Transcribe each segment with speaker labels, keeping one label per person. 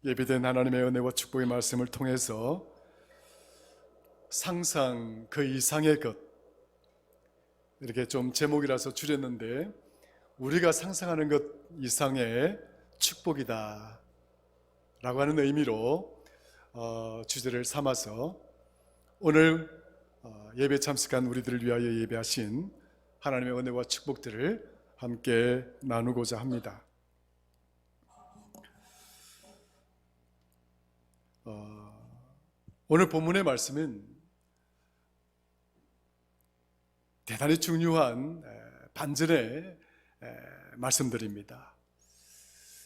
Speaker 1: 예비된 하나님의 은혜와 축복의 말씀을 통해서 상상 그 이상의 것, 이렇게 좀 제목이라서 줄였는데, 우리가 상상하는 것 이상의 축복이다 라고 하는 의미로 주제를 삼아서 오늘 예배 참석한 우리들을 위하여 예배하신 하나님의 은혜와 축복들을 함께 나누고자 합니다. 오늘 본문의 말씀은 대단히 중요한 반전의 말씀들입니다.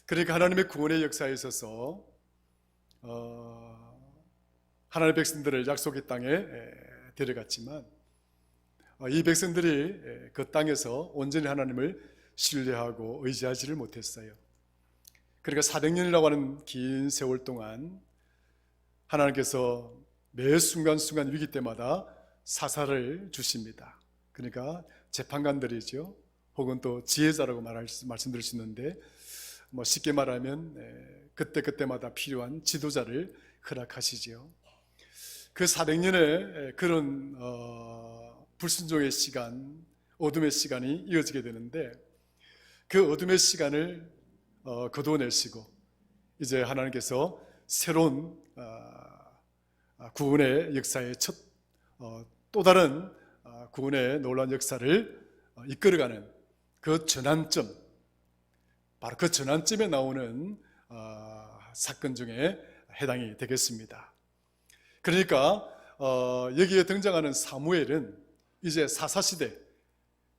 Speaker 1: 그러니까 하나님의 구원의 역사에 있어서 하나님의 백성들을 약속의 땅에 데려갔지만 이 백성들이 그 땅에서 온전히 하나님을 신뢰하고 의지하지를 못했어요. 그러니까 400년이라고 하는 긴 세월 동안 하나님께서 매 순간순간 위기 때마다 사사를 주십니다. 그러니까 재판관들이죠. 혹은 또 지혜자라고 말씀드릴 수 있는데, 쉽게 말하면 그때그때마다 필요한 지도자를 허락하시죠. 그 400년의 그런 불순종의 시간, 어둠의 시간이 이어지게 되는데, 그 어둠의 시간을 거두어내시고 이제 하나님께서 새로운 구원의 역사의 첫 또 다른 구원의 놀라운 역사를 이끌어가는 그 전환점, 바로 그 전환점에 나오는 사건 중에 해당이 되겠습니다. 그러니까 여기에 등장하는 사무엘은 이제 사사시대,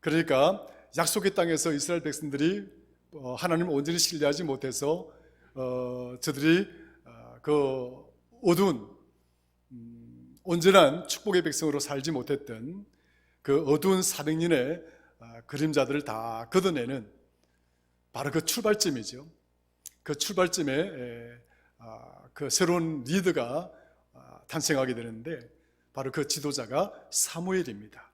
Speaker 1: 그러니까 약속의 땅에서 이스라엘 백성들이 하나님을 온전히 신뢰하지 못해서 저들이 그 어두운 온전한 축복의 백성으로 살지 못했던 그 어두운 400년의 그림자들을 다 걷어내는 바로 그 출발점이죠. 그 출발점에 그 새로운 리더가 탄생하게 되는데, 바로 그 지도자가 사무엘입니다.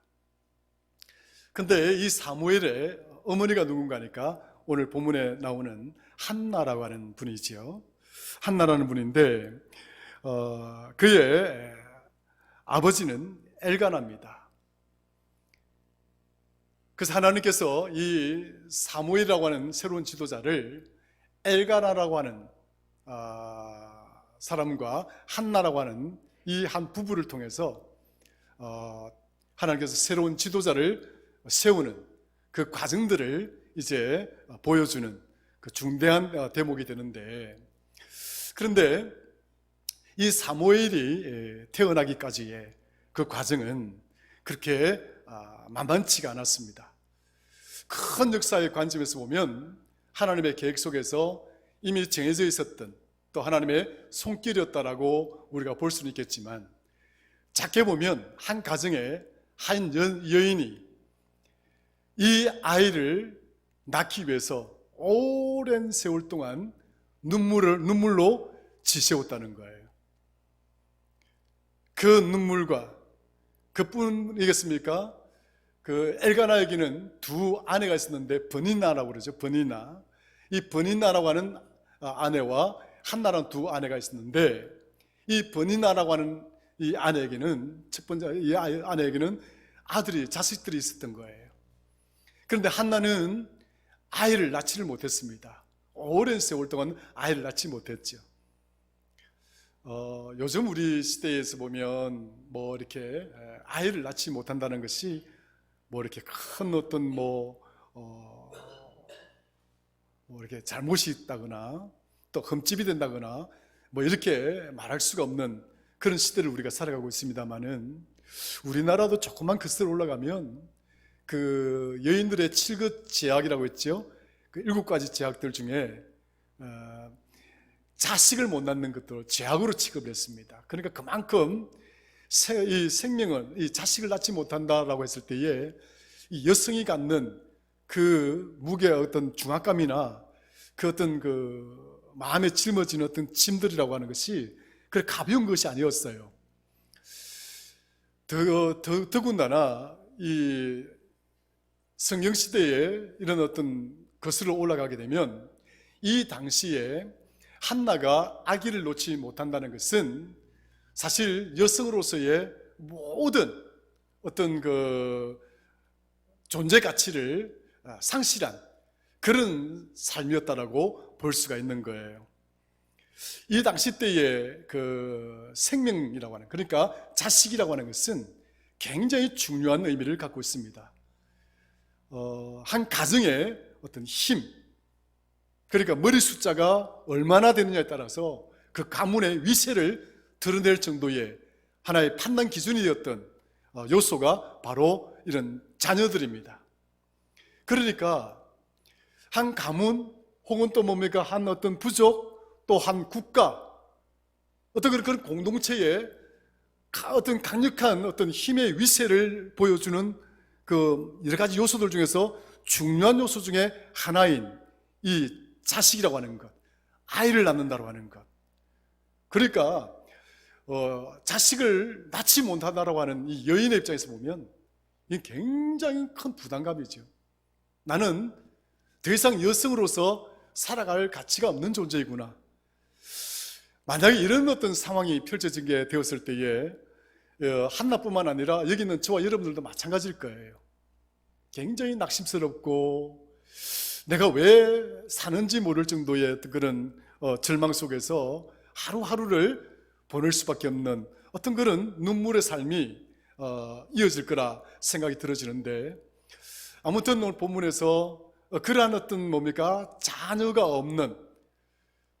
Speaker 1: 근데 이 사무엘의 어머니가 누군가니까 오늘 본문에 나오는 한나라고 하는 분이죠. 한나라는 분인데 그의 아버지는 엘가나입니다. 그래서 하나님께서 이 사무엘이라고 하는 새로운 지도자를 엘가나라고 하는 사람과 한나라고 하는 이 한 부부를 통해서 하나님께서 새로운 지도자를 세우는 그 과정들을 이제 보여주는 그 중대한 대목이 되는데, 그런데 이 사무엘이 태어나기까지의 그 과정은 그렇게 만만치가 않았습니다. 큰 역사의 관점에서 보면 하나님의 계획 속에서 이미 정해져 있었던 또 하나님의 손길이었다라고 우리가 볼 수는 있겠지만, 작게 보면 한 가정에 한 여인이 이 아이를 낳기 위해서 오랜 세월 동안 눈물로 지새웠다는 거예요. 그 눈물과 그뿐이겠습니까? 그 엘가나에게는 두 아내가 있었는데 버니나라고 그러죠. 버니나. 이 버니나라고 하는 아내와 한나라는 두 아내가 있었는데, 이 버니나라고 하는 이 아내에게는, 첫 번째 이 아내에게는 자식들이 있었던 거예요. 그런데 한나는 아이를 낳지를 못했습니다. 오랜 세월 동안 아이를 낳지 못했죠. 요즘 우리 시대에서 보면 이렇게 아이를 낳지 못한다는 것이 이렇게 큰 어떤 이렇게 잘못이 있다거나 또 흠집이 된다거나 이렇게 말할 수가 없는 그런 시대를 우리가 살아가고 있습니다만은, 우리나라도 조금만 그 올라가면 그 여인들의 7급 제약이라고 했죠. 그 7가지 제약들 중에 자식을 못 낳는 것도 죄악으로 취급을 했습니다. 그러니까 그만큼 이 생명은, 이 자식을 낳지 못한다라고 했을 때에 이 여성이 갖는 그 무게의 어떤 중압감이나 그 어떤 그 마음에 짊어지는 어떤 짐들이라고 하는 것이 그렇게 가벼운 것이 아니었어요. 더군다나 이 성경시대에 이런 어떤 것으로 올라가게 되면 이 당시에 한나가 아기를 놓지 못한다는 것은 사실 여성으로서의 모든 어떤 그 존재 가치를 상실한 그런 삶이었다라고 볼 수가 있는 거예요. 이 당시 때의 그 생명이라고 하는, 그러니까 자식이라고 하는 것은 굉장히 중요한 의미를 갖고 있습니다. 한 가정의 어떤 힘, 그러니까 머리 숫자가 얼마나 되느냐에 따라서 그 가문의 위세를 드러낼 정도의 하나의 판단 기준이 되었던 요소가 바로 이런 자녀들입니다. 그러니까 한 가문 혹은 또 뭡니까 한 어떤 부족 또 한 국가 어떤 그런 공동체의 어떤 강력한 어떤 힘의 위세를 보여주는 그 여러 가지 요소들 중에서 중요한 요소 중에 하나인 이 자식이라고 하는 것, 아이를 낳는다고 하는 것. 그러니까 자식을 낳지 못한다라고 하는 이 여인의 입장에서 보면 이게 굉장히 큰 부담감이죠. 나는 더 이상 여성으로서 살아갈 가치가 없는 존재이구나. 만약에 이런 어떤 상황이 펼쳐지게 되었을 때에 한나뿐만 아니라 여기 있는 저와 여러분들도 마찬가지일 거예요. 굉장히 낙심스럽고 내가 왜 사는지 모를 정도의 그런 절망 속에서 하루하루를 보낼 수밖에 없는 어떤 그런 눈물의 삶이 이어질 거라 생각이 들어지는데, 아무튼 오늘 본문에서 그러한 어떤 뭡니까 자녀가 없는,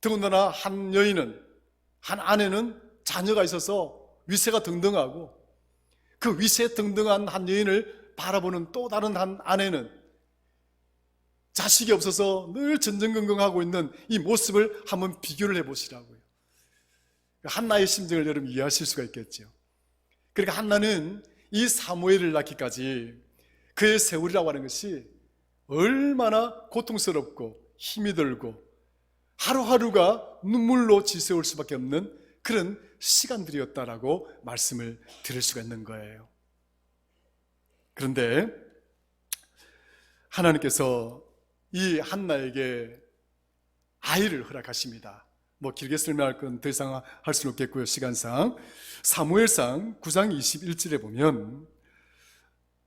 Speaker 1: 더군다나 한 여인은, 한 아내는 자녀가 있어서 위세가 등등하고 그 위세 등등한 한 여인을 바라보는 또 다른 한 아내는 자식이 없어서 늘 전전긍긍하고 있는 이 모습을 한번 비교를 해보시라고요. 한나의 심정을 여러분 이해하실 수가 있겠죠. 그러니까 한나는 이 사무엘을 낳기까지 그의 세월이라고 하는 것이 얼마나 고통스럽고 힘이 들고 하루하루가 눈물로 지새울 수밖에 없는 그런 시간들이었다라고 말씀을 드릴 수가 있는 거예요. 그런데 하나님께서 이 한나에게 아이를 허락하십니다. 뭐 길게 설명할 건 더 이상 할 수는 없겠고요, 시간상. 사무엘상 9장 21절에 보면,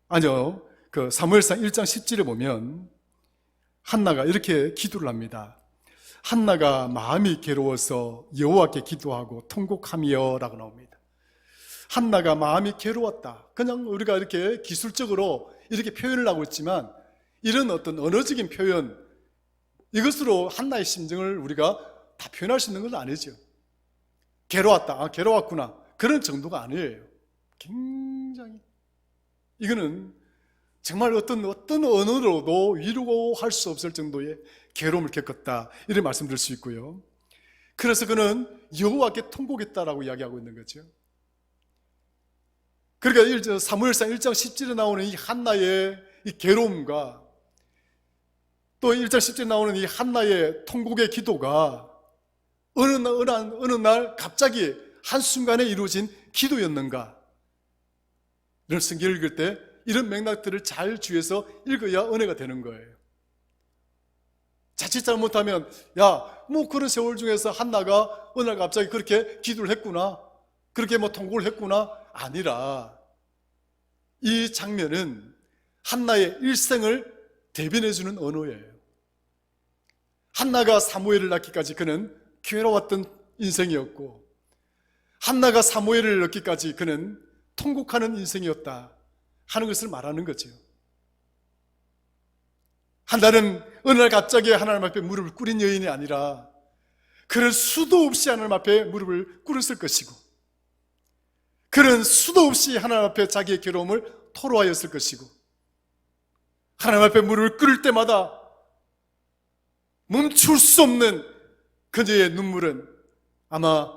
Speaker 1: 아니요, 그 사무엘상 1장 10절에 보면 한나가 이렇게 기도를 합니다. 한나가 마음이 괴로워서 여호와께 기도하고 통곡하며 라고 나옵니다. 한나가 마음이 괴로웠다. 그냥 우리가 이렇게 기술적으로 이렇게 표현을 하고 있지만 이런 어떤 언어적인 표현, 이것으로 한나의 심정을 우리가 다 표현할 수 있는 건 아니죠. 괴로웠다, 괴로웠구나, 그런 정도가 아니에요. 굉장히 이거는 정말 어떤 언어로도 위로고 할 수 없을 정도의 괴로움을 겪었다, 이런 말씀드릴 수 있고요. 그래서 그는 여호와께 통곡했다라고 이야기하고 있는 거죠. 그러니까 사무엘상 1장 10절에 나오는 이 한나의 이 괴로움과 또 1장 10절에 나오는 이 한나의 통곡의 기도가 어느 날 갑자기 한순간에 이루어진 기도였는가? 이런 성경을 읽을 때 이런 맥락들을 잘 주의해서 읽어야 은혜가 되는 거예요. 자칫 잘못하면 뭐 그런 세월 중에서 한나가 어느 날 갑자기 그렇게 기도를 했구나, 그렇게 뭐 통곡을 했구나, 아니라 이 장면은 한나의 일생을 대변해주는 언어예요. 한나가 사무엘을 낳기까지 그는 괴로웠던 인생이었고, 한나가 사무엘을 낳기까지 그는 통곡하는 인생이었다 하는 것을 말하는 거죠. 한나는 어느 날 갑자기 하나님 앞에 무릎을 꿇은 여인이 아니라 그는 수도 없이 하나님 앞에 무릎을 꿇었을 것이고, 그는 수도 없이 하나님 앞에 자기의 괴로움을 토로하였을 것이고, 하나님 앞에 무릎을 꿇을 때마다 멈출 수 없는 그녀의 눈물은 아마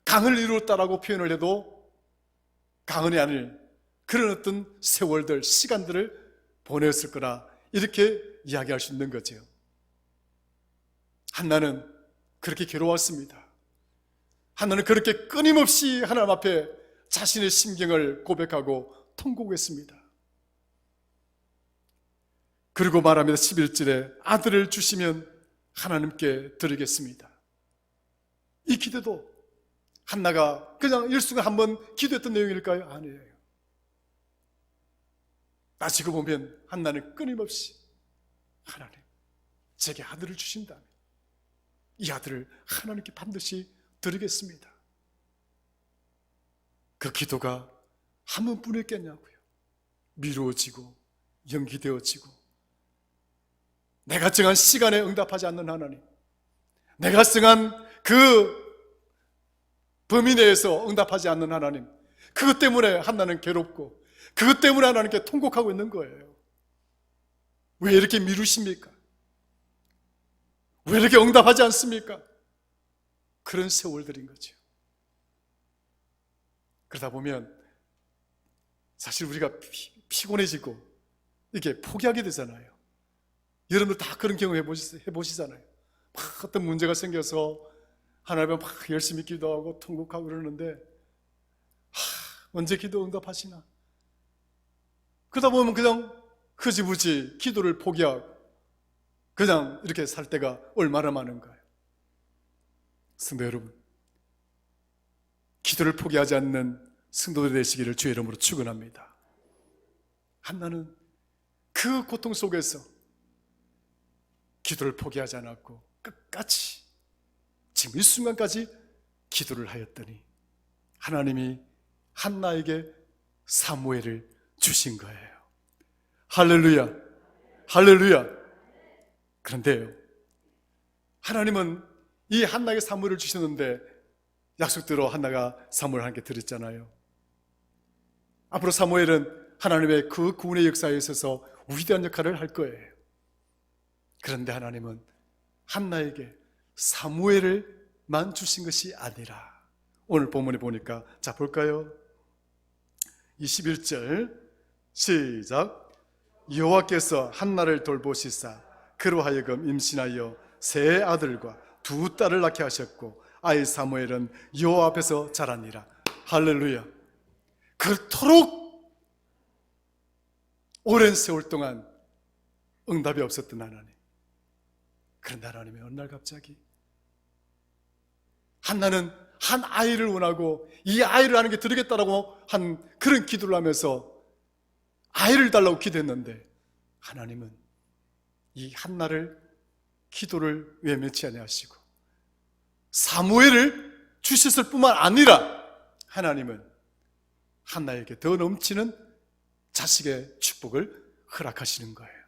Speaker 1: 강을 이루었다라고 표현을 해도 강은이 아닐 그런 어떤 세월들, 시간들을 보냈을 거라, 이렇게 이야기할 수 있는 거죠. 한나는 그렇게 괴로웠습니다. 한나는 그렇게 끊임없이 하나님 앞에 자신의 심경을 고백하고 통곡했습니다. 그리고 말합니다. 11절에 아들을 주시면 하나님께 드리겠습니다. 이 기도도 한나가 그냥 일순간 한번 기도했던 내용일까요? 아니에요. 따지고 보면 한나는 끊임없이 하나님, 제게 아들을 주신다면 이 아들을 하나님께 반드시 드리겠습니다. 그 기도가 한 번뿐이었겠냐고요. 미루어지고 연기되어지고, 내가 정한 시간에 응답하지 않는 하나님, 내가 정한 그 범위 내에서 응답하지 않는 하나님, 그것 때문에 한나는 괴롭고 그것 때문에 하나님께 통곡하고 있는 거예요. 왜 이렇게 미루십니까? 왜 이렇게 응답하지 않습니까? 그런 세월들인 거죠. 그러다 보면 사실 우리가 피곤해지고 이렇게 포기하게 되잖아요. 여러분들 다 그런 경험 해보시잖아요. 막 어떤 문제가 생겨서 하나님은 막 열심히 기도하고 통곡하고 그러는데 언제 기도 응답하시나? 그러다 보면 그냥 흐지부지 기도를 포기하고 그냥 이렇게 살 때가 얼마나 많은가요? 성도 여러분, 기도를 포기하지 않는 성도들 되시기를 주의 이름으로 축원합니다. 한나는 그 고통 속에서 기도를 포기하지 않았고 끝까지 지금 이 순간까지 기도를 하였더니 하나님이 한나에게 사무엘을 주신 거예요. 할렐루야, 할렐루야. 그런데요, 하나님은 이 한나에게 사무엘을 주셨는데 약속대로 한나가 사무엘을 하나님께 드렸잖아요. 앞으로 사무엘은 하나님의 그 구원의 역사에 있어서 위대한 역할을 할 거예요. 그런데 하나님은 한나에게 사무엘을만 주신 것이 아니라, 오늘 본문에 보니까, 자 볼까요? 21절 시작. 여호와께서 한나를 돌보시사 그로 하여금 임신하여 세 아들과 두 딸을 낳게 하셨고 아이 사무엘은 여호와 앞에서 자라니라. 할렐루야. 그토록 오랜 세월 동안 응답이 없었던 하나님, 그런데 하나님이 어느 날 갑자기 한나는 한 아이를 원하고 이 아이를 하나님께 드리겠다라고 한 그런 기도를 하면서 아이를 달라고 기도했는데 하나님은 이 한나를 기도를 외면치 아니하시고 사무엘을 주셨을 뿐만 아니라 하나님은 한나에게 더 넘치는 자식의 축복을 허락하시는 거예요.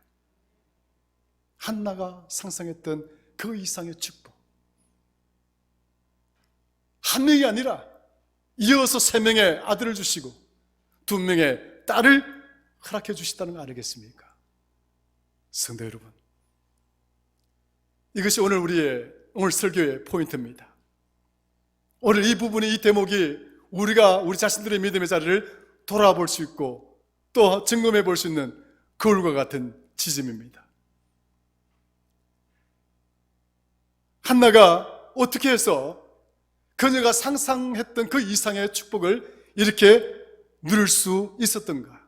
Speaker 1: 한나가 상상했던 그 이상의 축복, 한 명이 아니라 이어서 3명의 아들을 주시고 2명의 딸을 허락해 주시다는 거 아니겠습니까? 성도 여러분, 이것이 오늘 설교의 포인트입니다. 오늘 이 부분이, 이 대목이 우리 자신들의 믿음의 자리를 돌아볼 수 있고 또 점검해 볼 수 있는 거울과 같은 지점입니다. 한나가 어떻게 해서 그녀가 상상했던 그 이상의 축복을 이렇게 누릴 수 있었던가?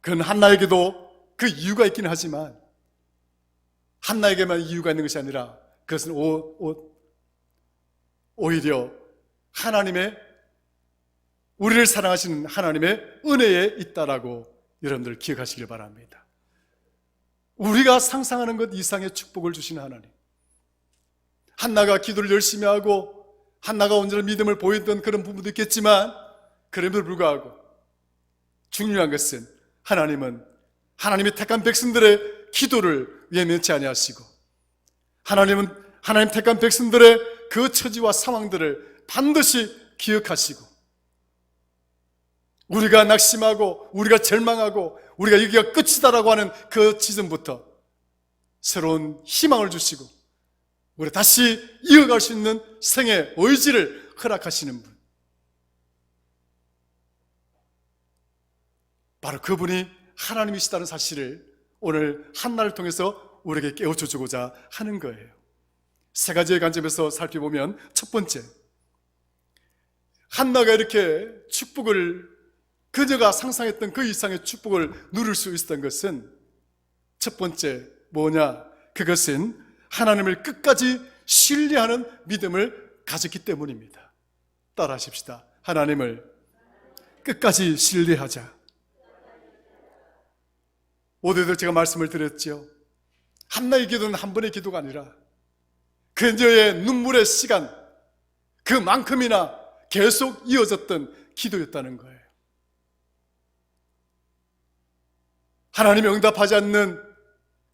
Speaker 1: 그건 한나에게도 그 이유가 있긴 하지만 한나에게만 이유가 있는 것이 아니라 그것은 오히려 우리를 사랑하시는 하나님의 은혜에 있다라고 여러분들 기억하시길 바랍니다. 우리가 상상하는 것 이상의 축복을 주시는 하나님, 한나가 기도를 열심히 하고 한나가 온전한 믿음을 보였던 그런 부분도 있겠지만 그럼에도 불구하고 중요한 것은 하나님은 하나님의 택한 백성들의 기도를 외면치 아니하시고 하나님 택한 백성들의 그 처지와 상황들을 반드시 기억하시고 우리가 낙심하고 우리가 절망하고 우리가 여기가 끝이다라고 하는 그 지점부터 새로운 희망을 주시고 우리 다시 이어갈 수 있는 생의 의지를 허락하시는 분, 바로 그분이 하나님이시다는 사실을 오늘 한나를 통해서 우리에게 깨우쳐 주고자 하는 거예요. 3가지의 관점에서 살펴보면, 첫 번째, 한나가 이렇게 그녀가 상상했던 그 이상의 축복을 누릴 수 있었던 것은 첫 번째 뭐냐? 그것은 하나님을 끝까지 신뢰하는 믿음을 가졌기 때문입니다. 따라하십시다. 하나님을 끝까지 신뢰하자. 오늘도 제가 말씀을 드렸죠. 한나의 기도는 한 번의 기도가 아니라 그녀의 눈물의 시간 그만큼이나 계속 이어졌던 기도였다는 거예요. 하나님이 응답하지 않는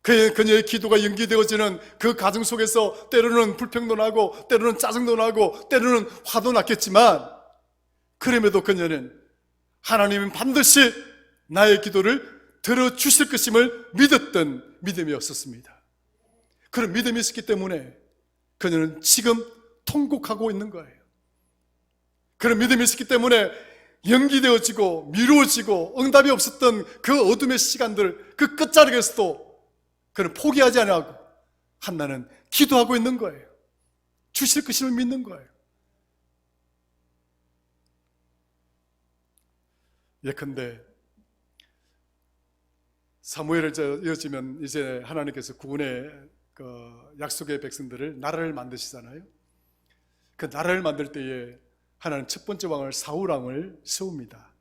Speaker 1: 그녀의 기도가 연기되어지는 그 가정 속에서 때로는 불평도 나고 때로는 짜증도 나고 때로는 화도 났겠지만, 그럼에도 그녀는 하나님은 반드시 나의 기도를 들어주실 것임을 믿었던 믿음이었었습니다. 그런 믿음이 있었기 때문에 그녀는 지금 통곡하고 있는 거예요. 그런 믿음이 있었기 때문에 연기되어지고 미루어지고 응답이 없었던 그 어둠의 시간들, 그 끝자락에서도 그는 포기하지 않고 한나는 기도하고 있는 거예요. 주실 것임을 믿는 거예요. 예컨대 사무엘을 이어지면 이제 하나님께서 구원의 약속의 백성들을 나라를 만드시잖아요. 그 나라를 만들 때에 하나는 첫 번째 왕을 사울 왕을 세웁니다.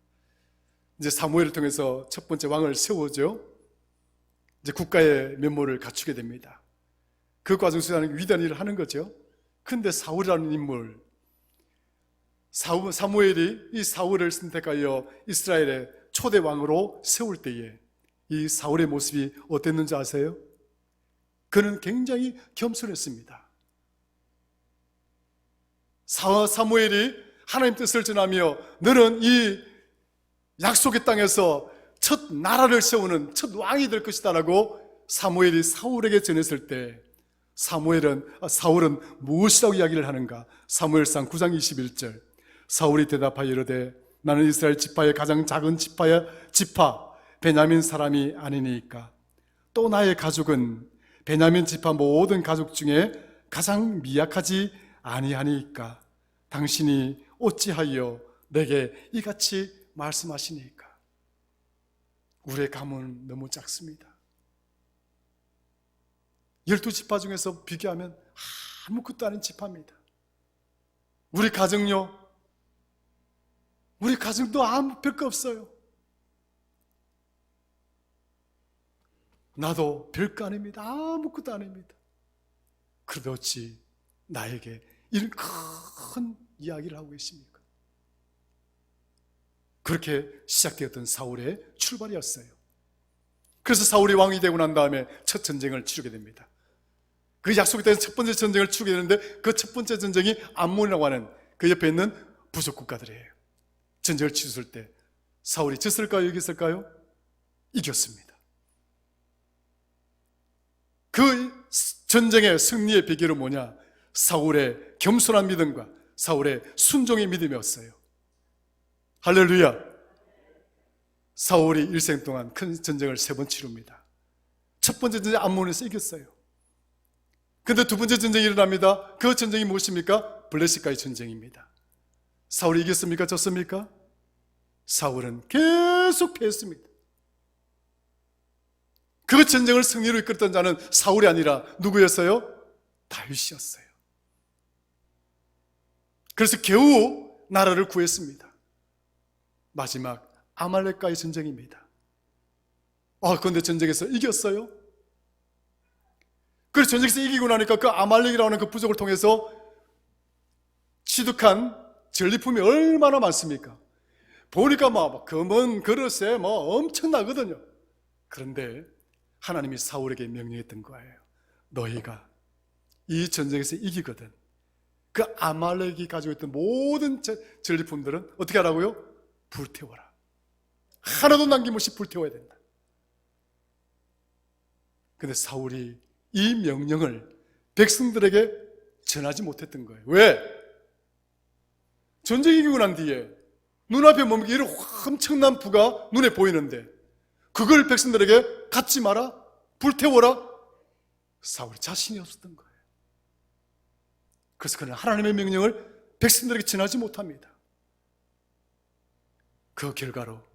Speaker 1: 이제 사무엘을 통해서 첫 번째 왕을 세우죠. 이제 국가의 면모를 갖추게 됩니다. 그 과정 속에 하는 위대한 일을 하는 거죠. 근데 사울이라는 인물, 사무엘이 이 사울을 선택하여 이스라엘의 초대 왕으로 세울 때에 이 사울의 모습이 어땠는지 아세요? 그는 굉장히 겸손했습니다. 사무엘이 하나님 뜻을 전하며 너는 이 약속의 땅에서 첫 나라를 세우는 첫 왕이 될 것이다 라고 사무엘이 사울에게 전했을 때 사울은 무엇이라고 이야기를 하는가? 사무엘상 9장 21절, 사울이 대답하여 이르되 나는 이스라엘 지파의 가장 작은 지파 베냐민 사람이 아니니까, 또 나의 가족은 베냐민 지파 모든 가족 중에 가장 미약하지 아니하니까 당신이 어찌하여 내게 이같이 말씀하시니까. 우리의 감은 너무 작습니다. 12지파 중에서 비교하면 아무것도 아닌 지파입니다. 우리 가정요, 우리 가정도 아무 별거 없어요. 나도 별거 아닙니다. 아무것도 아닙니다. 그런데 어찌 나에게 이런 큰 이야기를 하고 계십니까? 그렇게 시작되었던 사울의 출발이었어요. 그래서 사울이 왕이 되고 난 다음에 첫 전쟁을 치르게 됩니다. 그 약속에 대해서 첫 번째 전쟁을 치르게 되는데 그 첫 번째 전쟁이 암몬이라고 하는 그 옆에 있는 부속 국가들이에요. 전쟁을 치렀을 때 사울이 졌을까요? 이겼을까요? 이겼습니다. 그 전쟁의 승리의 비결은 뭐냐? 사울의 겸손한 믿음과 사울의 순종의 믿음이었어요. 할렐루야. 사울이 일생 동안 큰 전쟁을 3번 치릅니다. 첫 번째 전쟁 암몬에서 이겼어요. 근데 두 번째 전쟁이 일어납니다. 그 전쟁이 무엇입니까? 블레셋과의 전쟁입니다. 사울이 이겼습니까? 졌습니까? 사울은 계속 패했습니다. 그 전쟁을 승리로 이끌었던 자는 사울이 아니라 누구였어요? 다윗이었어요. 그래서 겨우 나라를 구했습니다. 마지막 아말렉과의 전쟁입니다. 그런데 전쟁에서 이겼어요. 그래서 전쟁에서 이기고 나니까 그 아말렉이라는 그 부족을 통해서 취득한 전리품이 얼마나 많습니까? 보니까 금은 그릇에 엄청나거든요. 그런데 하나님이 사울에게 명령했던 거예요. 너희가 이 전쟁에서 이기거든 그 아말렉이 가지고 있던 모든 전리품들은 어떻게 하라고요? 불태워라. 하나도 남김없이 불태워야 된다. 근데 사울이 이 명령을 백성들에게 전하지 못했던 거예요. 왜? 전쟁이 이기고 난 뒤에 눈앞에 뭡니까? 이런 엄청난 부가 눈에 보이는데 그걸 백성들에게 갖지 마라, 불태워라. 사울이 자신이 없었던 거예요. 그래서 그는 하나님의 명령을 백성들에게 전하지 못합니다. 그 결과로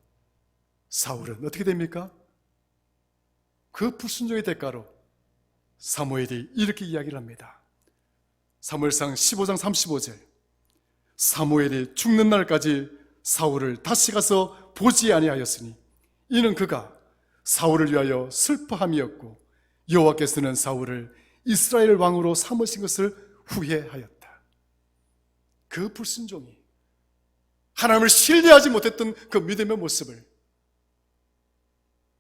Speaker 1: 사울은 어떻게 됩니까? 그 불순종의 대가로 사무엘이 이렇게 이야기를 합니다. 사무엘상 15장 35절. 사무엘이 죽는 날까지 사울을 다시 가서 보지 아니하였으니 이는 그가 사울을 위하여 슬퍼함이었고 여호와께서는 사울을 이스라엘 왕으로 삼으신 것을 후회하였다. 그 불순종이, 하나님을 신뢰하지 못했던 그 믿음의 모습을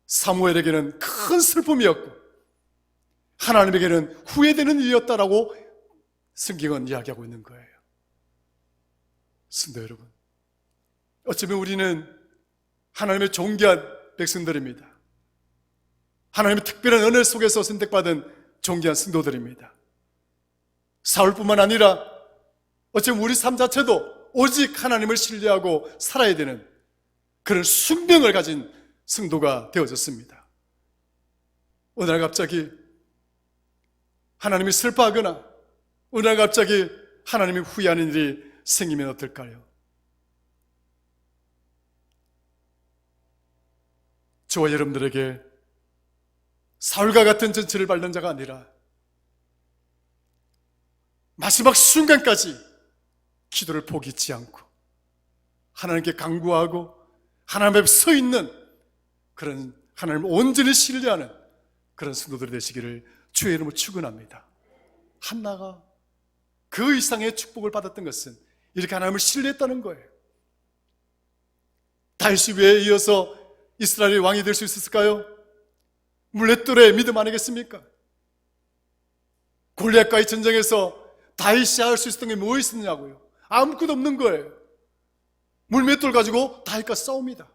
Speaker 1: 사무엘에게는 큰 슬픔이었고 하나님에게는 후회되는 일이었다라고 성경은 이야기하고 있는 거예요. 성도 여러분, 어쩌면 우리는 하나님의 존귀한 백성들입니다. 하나님의 특별한 은혜 속에서 선택받은 존귀한 성도들입니다. 사울뿐만 아니라 어쩌면 우리 삶 자체도 오직 하나님을 신뢰하고 살아야 되는 그런 숙명을 가진 성도가 되어졌습니다. 어느 날 갑자기 하나님이 슬퍼하거나 어느 날 갑자기 하나님이 후회하는 일이 생기면 어떨까요? 저와 여러분들에게 사울과 같은 전체를 밟는 자가 아니라 마지막 순간까지 기도를 포기치 않고 하나님께 간구하고 하나님 앞에 서 있는 그런 하나님을 온전히 신뢰하는 그런 성도들이 되시기를 주의 이름으로 축원합니다. 한나가 그 이상의 축복을 받았던 것은 이렇게 하나님을 신뢰했다는 거예요. 다윗이 왜 이어서 이스라엘의 왕이 될 수 있었을까요? 물맷돌의 믿음 아니겠습니까? 골리앗과의 전쟁에서 다윗이 할 수 있었던 게 뭐 있었냐고요? 아무것도 없는 거예요. 물맷돌 가지고 다윗과 싸웁니다.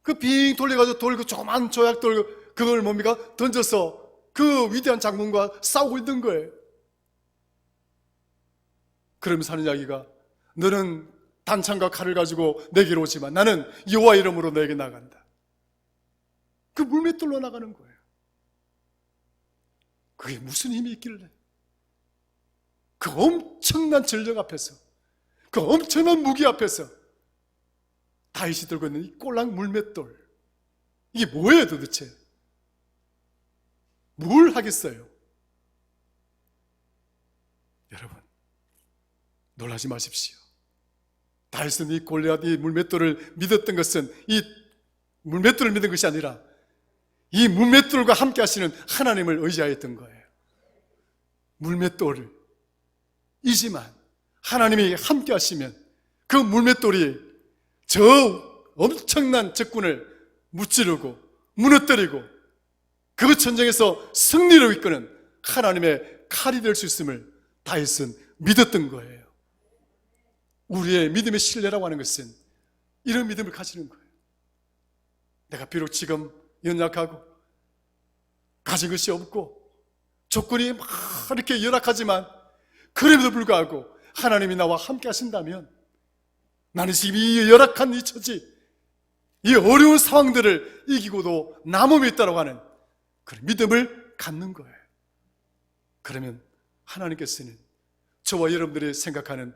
Speaker 1: 그 빙 돌려가지고 돌고 조그만 조약돌 그걸 뭡니까? 던져서 그 위대한 장군과 싸우고 있는 거예요. 그러면서 하는 이야기가, 너는 단창과 칼을 가지고 내게로 오지만 나는 여호와 이름으로 너에게 나간다. 그 물맷돌로 나가는 거예요. 그게 무슨 힘이 있길래? 그 엄청난 전력 앞에서, 그 엄청난 무기 앞에서 다윗이 들고 있는 이 꼴랑 물맷돌, 이게 뭐예요 도대체? 뭘 하겠어요? 여러분, 놀라지 마십시오. 다윗은 이 골리앗 이 물맷돌을 믿었던 것은 이 물맷돌을 믿은 것이 아니라 이 물맷돌과 함께 하시는 하나님을 의지하였던 거예요. 물맷돌을 이지만 하나님이 함께 하시면 그 물맷돌이 저 엄청난 적군을 무찌르고 무너뜨리고 그 전쟁에서 승리를 이끄는 하나님의 칼이 될 수 있음을 다윗은 믿었던 거예요. 우리의 믿음의 신뢰라고 하는 것은 이런 믿음을 가지는 거예요. 내가 비록 지금 연약하고 가진 것이 없고 조건이 막 이렇게 열악하지만 그럼에도 불구하고 하나님이 나와 함께 하신다면 나는 지금 이 열악한 이 처지, 이 어려운 상황들을 이기고도 남음이 있다고 하는 그런 믿음을 갖는 거예요. 그러면 하나님께서는 저와 여러분들이 생각하는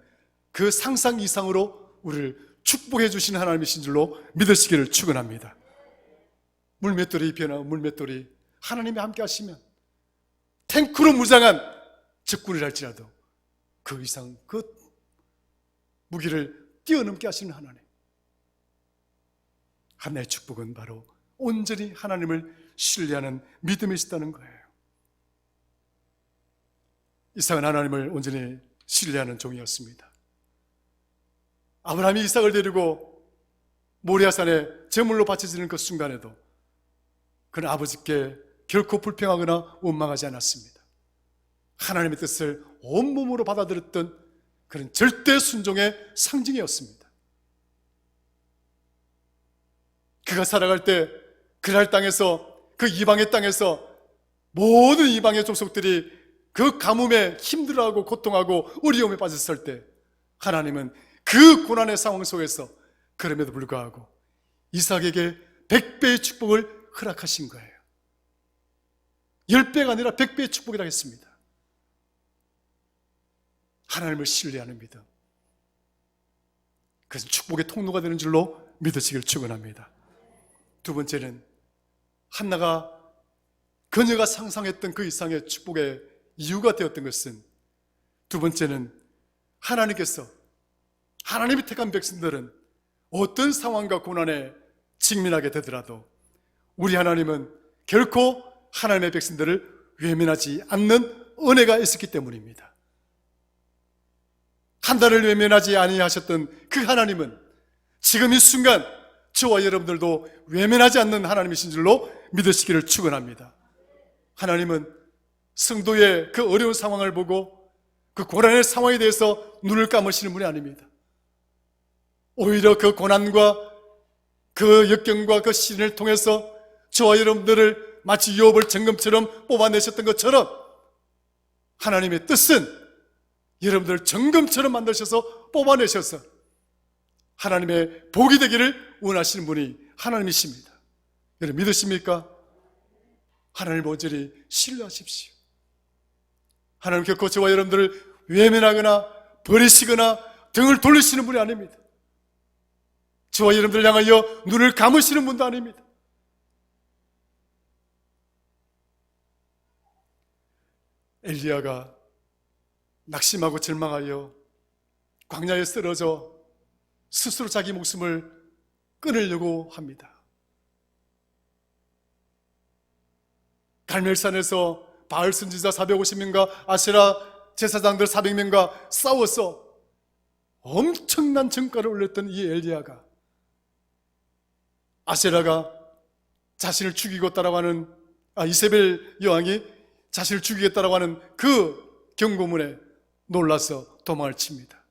Speaker 1: 그 상상 이상으로 우리를 축복해 주시는 하나님이신 줄로 믿으시기를 축원합니다. 물맷돌이 변한 물맷돌이 하나님이 함께 하시면 탱크로 무장한 적군을 할지라도 그 이상 그 무기를 뛰어넘게 하시는 하나님. 하나의 축복은 바로 온전히 하나님을 신뢰하는 믿음이 있다는 거예요. 이삭은 하나님을 온전히 신뢰하는 종이었습니다. 아브라함이 이삭을 데리고 모리아산에 제물로 바쳐지는 그 순간에도 그는 아버지께 결코 불평하거나 원망하지 않았습니다. 하나님의 뜻을 온몸으로 받아들였던 그런 절대 순종의 상징이었습니다. 그가 살아갈 때 그랄 땅에서, 그 이방의 땅에서 모든 이방의 족속들이 그 가뭄에 힘들어하고 고통하고 어려움에 빠졌을 때 하나님은 그 고난의 상황 속에서 그럼에도 불구하고 이삭에게 100배의 축복을 허락하신 거예요. 10배가 아니라 100배의 축복이라고 했습니다. 하나님을 신뢰하는 믿음, 그래서 축복의 통로가 되는 줄로 믿으시길 축원합니다. 두 번째는 한나가 그녀가 상상했던 그 이상의 축복의 이유가 되었던 것은, 두 번째는 하나님께서, 하나님이 택한 백성들은 어떤 상황과 고난에 직면하게 되더라도 우리 하나님은 결코 하나님의 백성들을 외면하지 않는 은혜가 있었기 때문입니다. 한나를 외면하지 아니하셨던 그 하나님은 지금 이 순간 저와 여러분들도 외면하지 않는 하나님이신 줄로 믿으시기를 축원합니다. 하나님은 성도의 그 어려운 상황을 보고 그 고난의 상황에 대해서 눈을 감으시는 분이 아닙니다. 오히려 그 고난과 그 역경과 그 시련을 통해서 저와 여러분들을 마치 욥을 정금처럼 뽑아내셨던 것처럼 하나님의 뜻은 여러분들을 정금처럼 만드셔서 뽑아내셔서 하나님의 복이 되기를 원하시는 분이 하나님이십니다. 여러분 믿으십니까? 하나님을 온전히 신뢰하십시오. 하나님 결코 저와 여러분들을 외면하거나 버리시거나 등을 돌리시는 분이 아닙니다. 저와 여러분들을 향하여 눈을 감으시는 분도 아닙니다. 엘리야가 낙심하고 절망하여 광야에 쓰러져 스스로 자기 목숨을 끊으려고 합니다. 갈멜산에서 바알 선지자 450명과 아세라 제사장들 400명과 싸워서 엄청난 전가를 올렸던 이 엘리야가, 아세라가 자신을 죽이겠다라고 하는, 이세벨 여왕이 자신을 죽이겠다라고 하는 그 경고문에 놀라서 도망을 칩니다.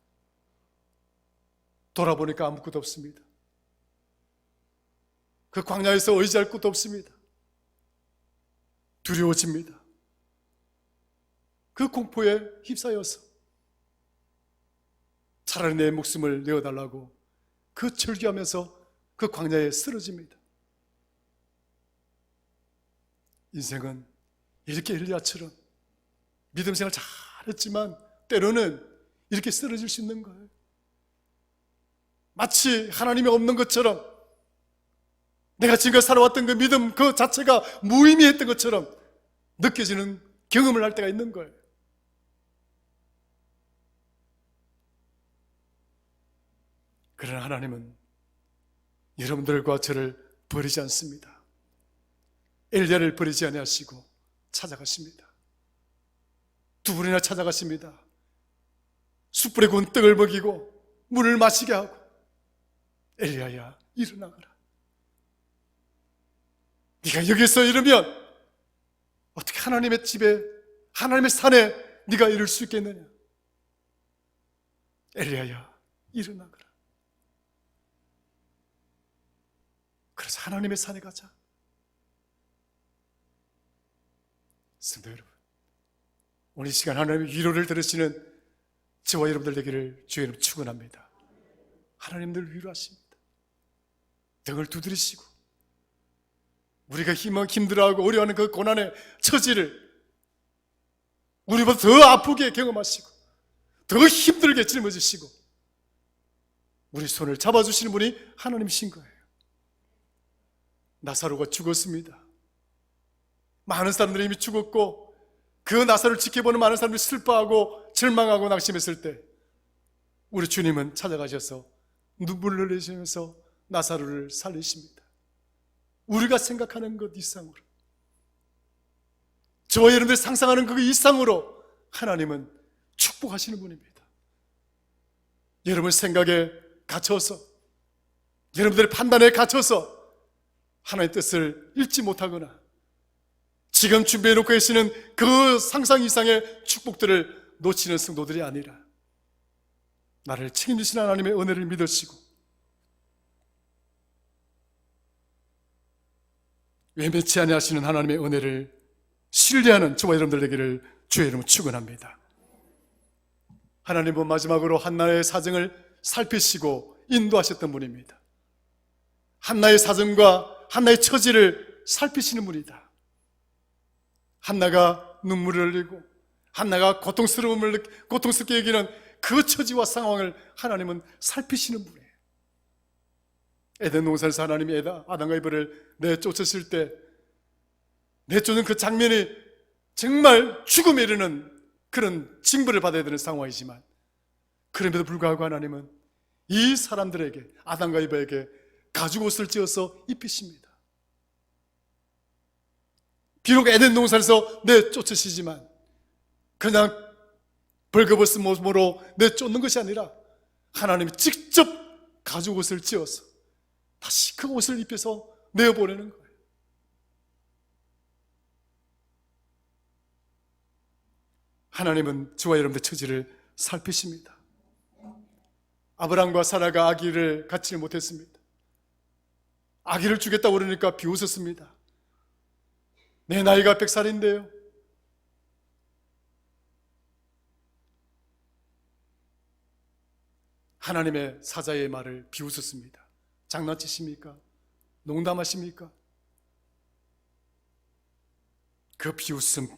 Speaker 1: 돌아보니까 아무것도 없습니다. 그 광야에서 의지할 곳도 없습니다. 두려워집니다. 그 공포에 휩싸여서 차라리 내 목숨을 내어달라고 그 절규하면서 그 광야에 쓰러집니다. 인생은 이렇게 엘리야처럼 믿음 생활 잘했지만 때로는 이렇게 쓰러질 수 있는 거예요. 마치 하나님이 없는 것처럼, 내가 지금까지 살아왔던 그 믿음 그 자체가 무의미했던 것처럼 느껴지는 경험을 할 때가 있는 거예요. 그러나 하나님은 여러분들과 저를 버리지 않습니다. 엘리야를 버리지 아니하시고 찾아가십니다. 두 분이나 찾아가십니다. 숯불에 구운 떡을 먹이고 물을 마시게 하고, 엘리야야 일어나거라. 네가 여기서 이르면 어떻게 하나님의 집에, 하나님의 산에 네가 이룰 수 있겠느냐. 엘리야야 일어나거라. 그래서 하나님의 산에 가자. 성도 여러분, 오늘 이 시간 하나님의 위로를 들으시는 저와 여러분들 되기를 주의 이름으로 축원합니다. 하나님들 위로하십니다. 등을 두드리시고 우리가 힘들어하고 어려워하는 그 고난의 처지를 우리보다 더 아프게 경험하시고 더 힘들게 짊어지시고 우리 손을 잡아주시는 분이 하나님이신 거예요. 나사로가 죽었습니다. 많은 사람들이 이미 죽었고 그 나사로를 지켜보는 많은 사람들이 슬퍼하고 절망하고 낙심했을 때 우리 주님은 찾아가셔서 눈물을 흘리시면서 나사로를 살리십니다. 우리가 생각하는 것 이상으로, 저와 여러분들이 상상하는 그 이상으로 하나님은 축복하시는 분입니다. 여러분 생각에 갇혀서, 여러분들의 판단에 갇혀서 하나님의 뜻을 읽지 못하거나 지금 준비해놓고 계시는 그 상상 이상의 축복들을 놓치는 성도들이 아니라 나를 책임지시는 하나님의 은혜를 믿으시고 외면치 아니하시는 하나님의 은혜를 신뢰하는 저와 여러분들 되기를 주의 이름으로 축원합니다. 하나님은 마지막으로 한나의 사정을 살피시고 인도하셨던 분입니다. 한나의 사정과 한나의 처지를 살피시는 분이다. 한나가 눈물을 흘리고 한나가 고통스럽게 여기는 그 처지와 상황을 하나님은 살피시는 분이에요. 에덴 동산에서 하나님이 아담과 이브를 내쫓으실 때 내쫓는 그 장면이 정말 죽음에 이르는 그런 징벌을 받아야 되는 상황이지만, 그럼에도 불구하고 하나님은 이 사람들에게, 아담과 이브에게 가죽옷을 지어서 입히십니다. 비록 에덴 동산에서 내쫓으시지만 그냥 벌거벗은 모습으로 내쫓는 것이 아니라 하나님이 직접 가죽옷을 지어서 다시 그 옷을 입혀서 내어보내는 거예요. 하나님은 저와 여러분의 처지를 살피십니다. 아브라함과 사라가 아기를 갖지 못했습니다. 아기를 주겠다고 그러니까 비웃었습니다. 내 나이가 100살인데요. 하나님의 사자의 말을 비웃었습니다. 장난치십니까? 농담하십니까? 그 비웃음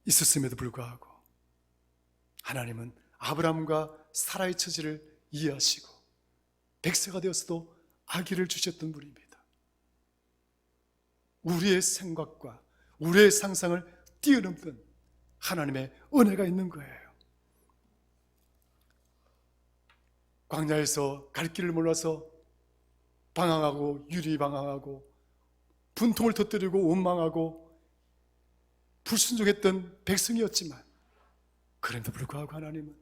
Speaker 1: 있었음에도 불구하고 하나님은 아브라함과 사라의 처지를 이해하시고 100세가 되었어도 아기를 주셨던 분입니다. 우리의 생각과 우리의 상상을 뛰어넘는 하나님의 은혜가 있는 거예요. 광야에서 갈 길을 몰라서 방황하고 유리방황하고 분통을 터뜨리고 원망하고 불순종했던 백성이었지만, 그럼에도 불구하고 하나님은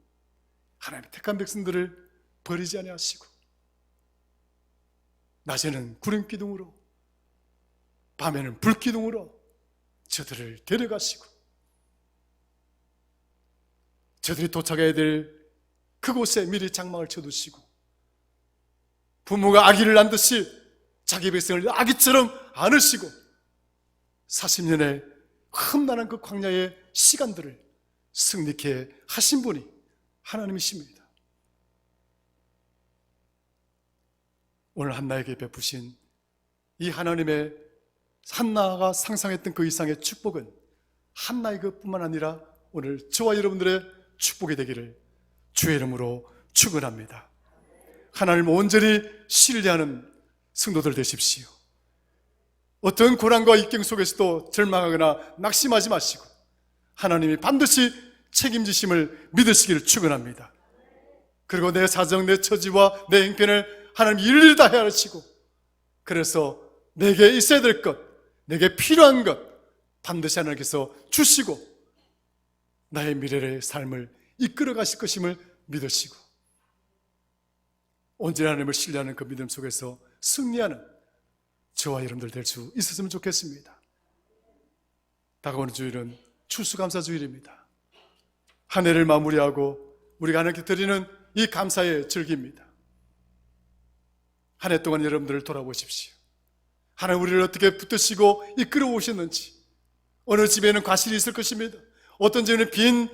Speaker 1: 하나님의 택한 백성들을 버리지 아니하시고 낮에는 구름기둥으로 밤에는 불기둥으로 저들을 데려가시고 저들이 도착해야 될 그곳에 미리 장막을 쳐두시고 부모가 아기를 낳듯이 자기 백성을 아기처럼 안으시고 40년의 험난한 그 광야의 시간들을 승리케 하신 분이 하나님이십니다. 오늘 한나에게 베푸신 이 하나님의 한나가 상상했던 그 이상의 축복은 한나의 것뿐만 아니라 오늘 저와 여러분들의 축복이 되기를 주의 이름으로 축원합니다. 하나님을 온전히 신뢰하는 성도들 되십시오. 어떤 고난과 입경 속에서도 절망하거나 낙심하지 마시고 하나님이 반드시 책임지심을 믿으시기를 축원합니다. 그리고 내 사정, 내 처지와 내 형편을 하나님 일일이 다 헤아리시고, 그래서 내게 있어야 될 것, 내게 필요한 것 반드시 하나님께서 주시고 나의 미래의 삶을 이끌어 가실 것임을 믿으시고 언제나 하나님을 신뢰하는 그 믿음 속에서 승리하는 저와 여러분들 될 수 있었으면 좋겠습니다. 다가오는 주일은 추수감사주일입니다. 한 해를 마무리하고 우리가 하나님께 드리는 이 감사의 절기입니다. 한 해 동안 여러분들을 돌아보십시오. 하나님 우리를 어떻게 붙드시고 이끌어 오셨는지. 어느 집에는 과실이 있을 것입니다. 어떤 집에는 빈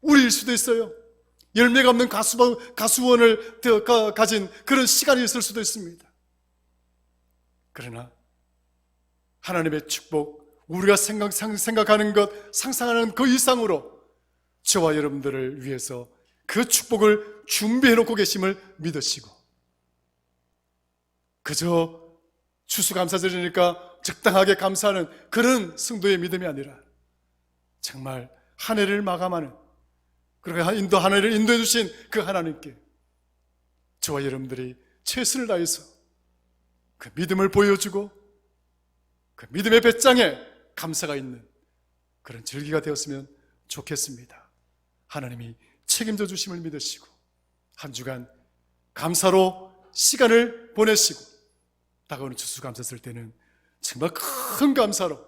Speaker 1: 우리일 수도 있어요. 열매가 없는 가수원을 가진 그런 시간이 있을 수도 있습니다. 그러나 하나님의 축복, 우리가 생각하는 것, 상상하는 그 이상으로 저와 여러분들을 위해서 그 축복을 준비해놓고 계심을 믿으시고, 그저 추수감사절이니까 적당하게 감사하는 그런 성도의 믿음이 아니라 정말 한 해를 마감하는, 그리고 한 해를 인도해 주신 그 하나님께 저와 여러분들이 최선을 다해서 그 믿음을 보여주고 그 믿음의 배짱에 감사가 있는 그런 절기가 되었으면 좋겠습니다. 하나님이 책임져 주심을 믿으시고 한 주간 감사로 시간을 보내시고 다가오는 추수감사 쓸 때는 정말 큰 감사로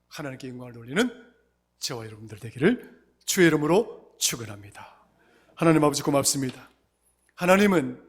Speaker 1: 하나님께 영광을 돌리는 저와 여러분들 되기를 주의 이름으로 축원합니다. 하나님 아버지 고맙습니다. 하나님은